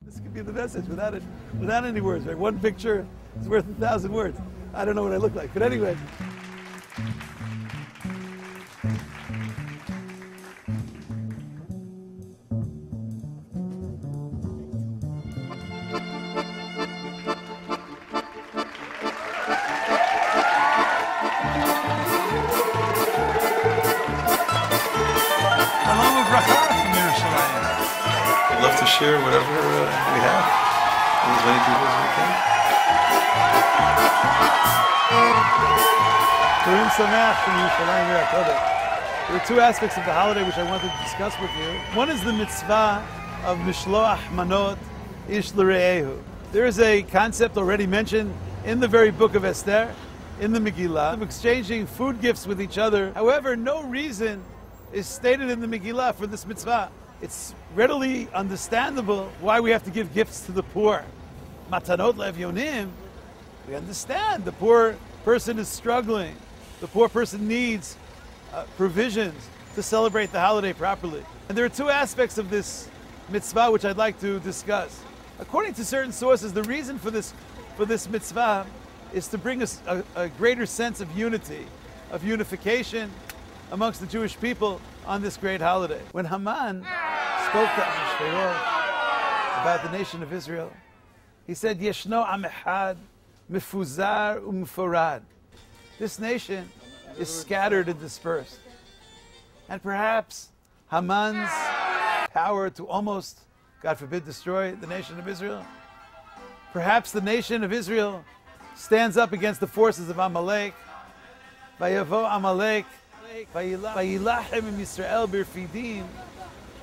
This could be the message without any words, right? One picture is worth 1,000 words. I don't know what I look like, but anyway. I'd love to share whatever we have with as many people as we can. Purim Sameach from Yerushalayim Yerat. There are two aspects of the holiday which I wanted to discuss with you. One is the mitzvah of Mishloach Manot Ish L'Re'ehu. There is a concept already mentioned in the very book of Esther, in the Megillah, of exchanging food gifts with each other. However, no reason is stated in the Megillah for this mitzvah. It's readily understandable why we have to give gifts to the poor. Matanot le'evyonim, we understand the poor person is struggling. The poor person needs provisions to celebrate the holiday properly. And there are two aspects of this mitzvah which I'd like to discuss. According to certain sources, the reason for this mitzvah is to bring us a greater sense of unity, of unification amongst the Jewish people on this great holiday. When Haman spoke to Ahasuerus about the nation of Israel, he said, Yeshno am echad, mifuzar umforad. This nation is scattered and dispersed. And perhaps Haman's power to almost, God forbid, destroy the nation of Israel, perhaps the nation of Israel stands up against the forces of Amalek. Vayavo Amalek, Vayilachem im Yisrael birfidim.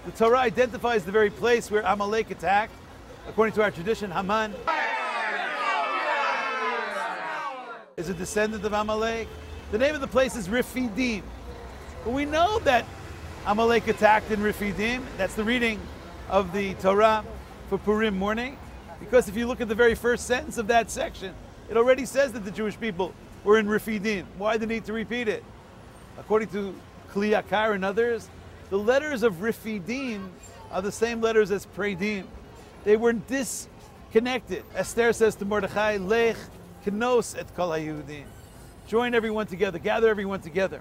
The Torah identifies the very place where Amalek attacked. According to our tradition, Haman is a descendant of Amalek. The name of the place is Refidim. But we know that Amalek attacked in Refidim. That's the reading of the Torah for Purim morning. Because if you look at the very first sentence of that section, it already says that the Jewish people were in Refidim. Why the need to repeat it? According to Kli Yakar and others, the letters of Refidim are the same letters as Predim. They were disconnected. Esther says to Mordechai, Lech knos et kol haYehudim. Join everyone together, gather everyone together.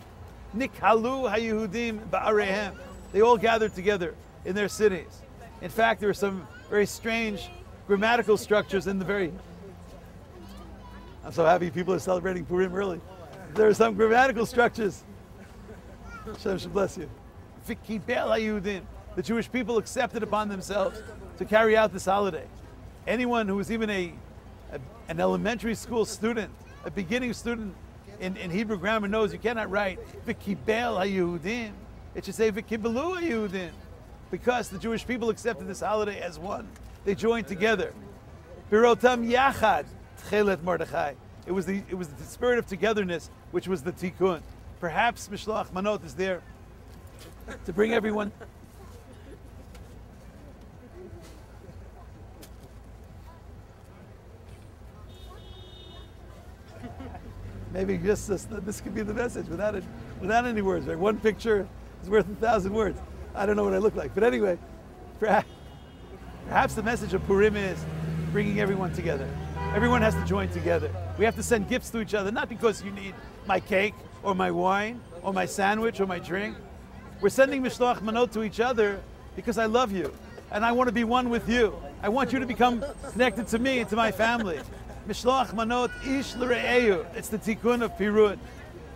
Nikhalu haYehudim ba'arehem. They all gathered together in their cities. In fact, there are some very strange grammatical structures in the very... I'm so happy people are celebrating Purim early. There are some grammatical structures. Hashem should bless you. V'kibel haYehudim. The Jewish people accepted upon themselves to carry out this holiday. Anyone who is even an elementary school student, a beginning student in Hebrew grammar knows you cannot write V'kibel haYehudim. It should say V'kibelu haYehudim, because the Jewish people accepted this holiday as one. They joined together. Birotam yachad tchelet Mordechai. It was the spirit of togetherness which was the tikkun. Perhaps Mishloach Manot is there to bring everyone. Maybe just this could be the message without any words, right? One picture is worth 1,000 words. I don't know what I look like, but anyway, perhaps the message of Purim is bringing everyone together. Everyone has to join together. We have to send gifts to each other, not because you need my cake or my wine or my sandwich or my drink. We're sending Mishloach Manot to each other because I love you and I want to be one with you. I want you to become connected to me and to my family. Mishloach Manot Ish L'Re'ehu. It's the tikkun of Pirut.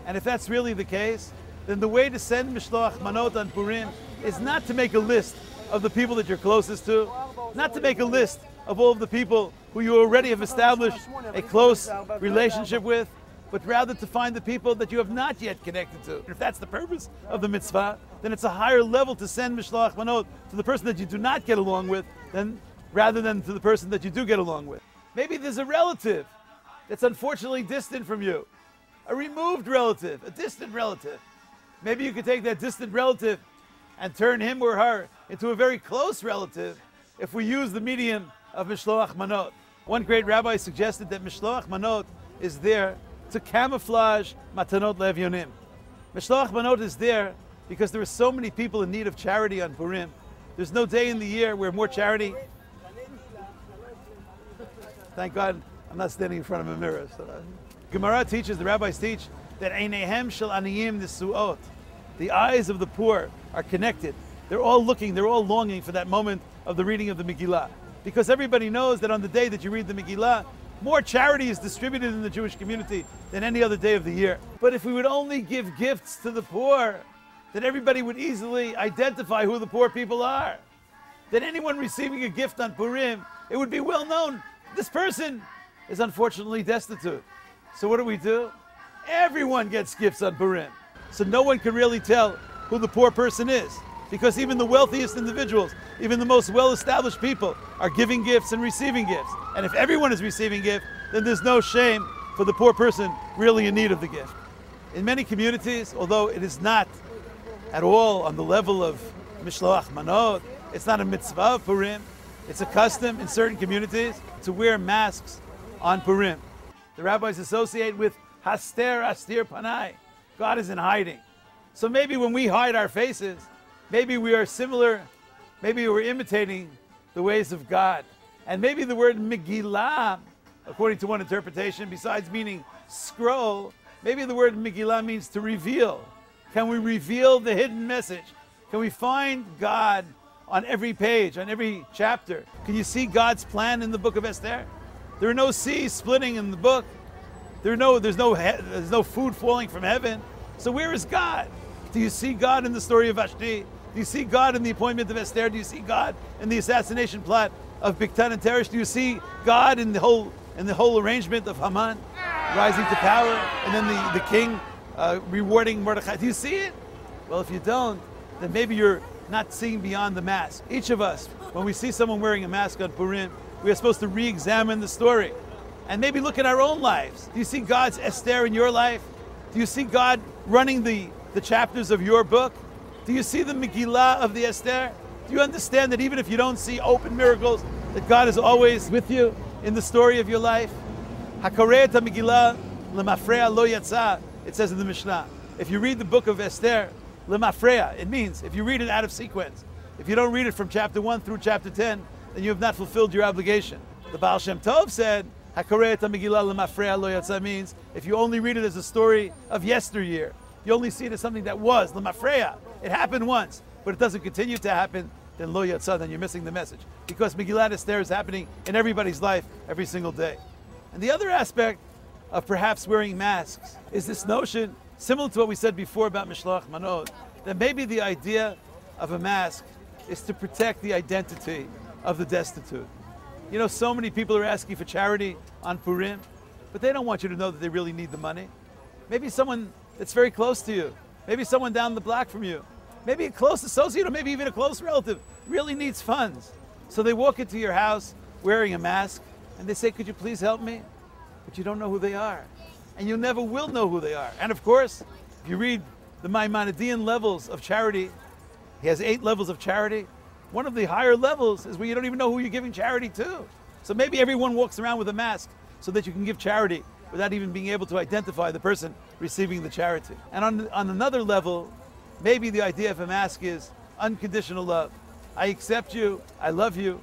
And if that's really the case, then the way to send Mishloach Manot on Purim is not to make a list of the people that you're closest to, not to make a list of all of the people who you already have established a close relationship with, but rather to find the people that you have not yet connected to. And if that's the purpose of the mitzvah, then it's a higher level to send Mishloach Manot to the person that you do not get along with, rather than to the person that you do get along with. Maybe there's a relative that's unfortunately distant from you, a removed relative, a distant relative. Maybe you could take that distant relative and turn him or her into a very close relative if we use the medium of Mishloach Manot. One great rabbi suggested that Mishloach Manot is there to camouflage Matanot Le'evyonim. Mishloach Manot is there because there are so many people in need of charity on Purim. There's no day in the year where more charity Thank God I'm not standing in front of a mirror. So Gemara teaches, the rabbis teach, that Einehem shel aniyim nisuot. The eyes of the poor are connected. They're all looking, they're all longing for that moment of the reading of the Megillah. Because everybody knows that on the day that you read the Megillah, more charity is distributed in the Jewish community than any other day of the year. But if we would only give gifts to the poor, then everybody would easily identify who the poor people are. That anyone receiving a gift on Purim, it would be well known, this person is unfortunately destitute. So what do? Everyone gets gifts on Purim. So no one can really tell who the poor person is. Because even the wealthiest individuals, even the most well-established people are giving gifts and receiving gifts. And if everyone is receiving gifts, then there's no shame for the poor person really in need of the gift. In many communities, although it is not at all on the level of Mishloach Manot, it's not a mitzvah of Purim, it's a custom in certain communities to wear masks on Purim. The rabbis associate with Haster Astir Panai. God is in hiding. So maybe when we hide our faces, maybe we are similar, maybe we're imitating the ways of God. And maybe the word Megillah, according to one interpretation, besides meaning scroll, maybe the word Megillah means to reveal. Can we reveal the hidden message? Can we find God on every page, on every chapter? Can you see God's plan in the book of Esther? There are no seas splitting in the book. There's no food falling from heaven. So where is God? Do you see God in the story of Vashti? Do you see God in the appointment of Esther? Do you see God in the assassination plot of Bigtan and Teresh? Do you see God in the whole arrangement of Haman rising to power, and then the king rewarding Mordechai? Do you see it? Well, if you don't, then maybe you're not seeing beyond the mask. Each of us, when we see someone wearing a mask on Purim, we are supposed to re-examine the story and maybe look at our own lives. Do you see God's Esther in your life? Do you see God running the chapters of your book? Do you see the Megillah of the Esther? Do you understand that even if you don't see open miracles, that God is always with you in the story of your life? Hakoreh et Megillah lemafreya lo yatsa, it says in the Mishnah. If you read the book of Esther, lemafreya, it means if you read it out of sequence. If you don't read it from chapter 1 through chapter 10, then you have not fulfilled your obligation. The Baal Shem Tov said, Hakoreh et Megillah lemafreya lo yatsa means if you only read it as a story of yesteryear, you only see it as something that was, lemafreya. It happened once, but it doesn't continue to happen, then lo yatsa, then you're missing the message. Because Megillat Esther is happening in everybody's life every single day. And the other aspect of perhaps wearing masks is this notion, similar to what we said before about Mishloach Manot, that maybe the idea of a mask is to protect the identity of the destitute. You know, so many people are asking for charity on Purim, but they don't want you to know that they really need the money. Maybe someone that's very close to you, maybe someone down the block from you, maybe a close associate or maybe even a close relative really needs funds. So they walk into your house wearing a mask and they say, could you please help me? But you don't know who they are. And you never will know who they are. And of course, if you read the Maimonidean levels of charity, he has 8 levels of charity. One of the higher levels is where you don't even know who you're giving charity to. So maybe everyone walks around with a mask so that you can give charity without even being able to identify the person receiving the charity. And on another level, maybe the idea of a mask is unconditional love. I accept you, I love you,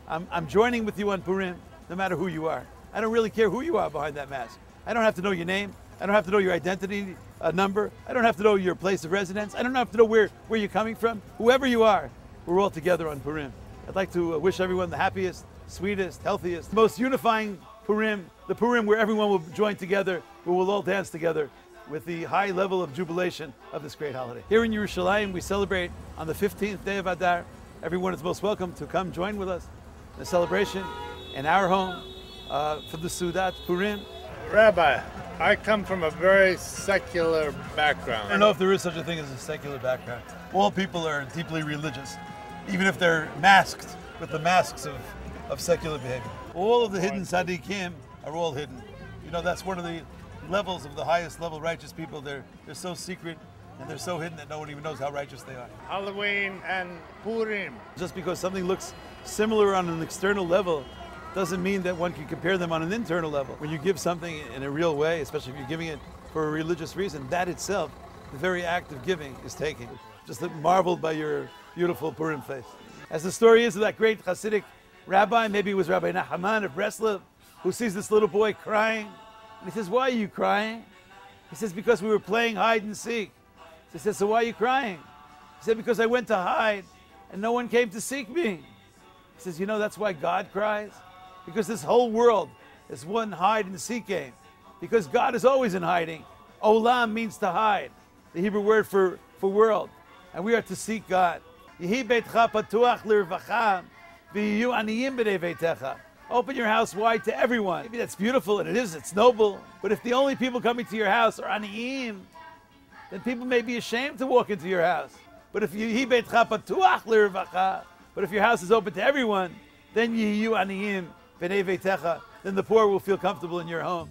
I'm joining with you on Purim, no matter who you are. I don't really care who you are behind that mask. I don't have to know your name, I don't have to know your identity number, I don't have to know your place of residence, I don't have to know where you're coming from. Whoever you are, we're all together on Purim. I'd like to wish everyone the happiest, sweetest, healthiest, most unifying Purim, the Purim where everyone will join together, where we'll all dance together with the high level of jubilation of this great holiday. Here in Yerushalayim, we celebrate on the 15th day of Adar. Everyone is most welcome to come join with us in the celebration in our home for the Sudat Purim. Rabbi, I come from a very secular background. I don't know if there is such a thing as a secular background. All people are deeply religious, even if they're masked with the masks of secular behavior. All of the hidden tzaddikim are all hidden. You know, that's one of the levels of the highest level righteous people. They're so secret and they're so hidden that no one even knows how righteous they are. Halloween and Purim. Just because something looks similar on an external level doesn't mean that one can compare them on an internal level. When you give something in a real way, especially if you're giving it for a religious reason, that itself, the very act of giving, is taking. Just marveled by your beautiful Purim face. As the story is of that great Hasidic rabbi, maybe it was Rabbi Nahaman of Breslov, who sees this little boy crying. And he says, why are you crying? He says, because we were playing hide and seek. He says, so why are you crying? He said, because I went to hide and no one came to seek me. He says, you know, that's why God cries? Because this whole world is one hide and seek game. Because God is always in hiding. Olam means to hide, the Hebrew word for world. And we are to seek God. Open your house wide to everyone. Maybe that's beautiful, and it is, it's noble. But if the only people coming to your house are aniyim, then people may be ashamed to walk into your house. But if your house is open to everyone, then the poor will feel comfortable in your home.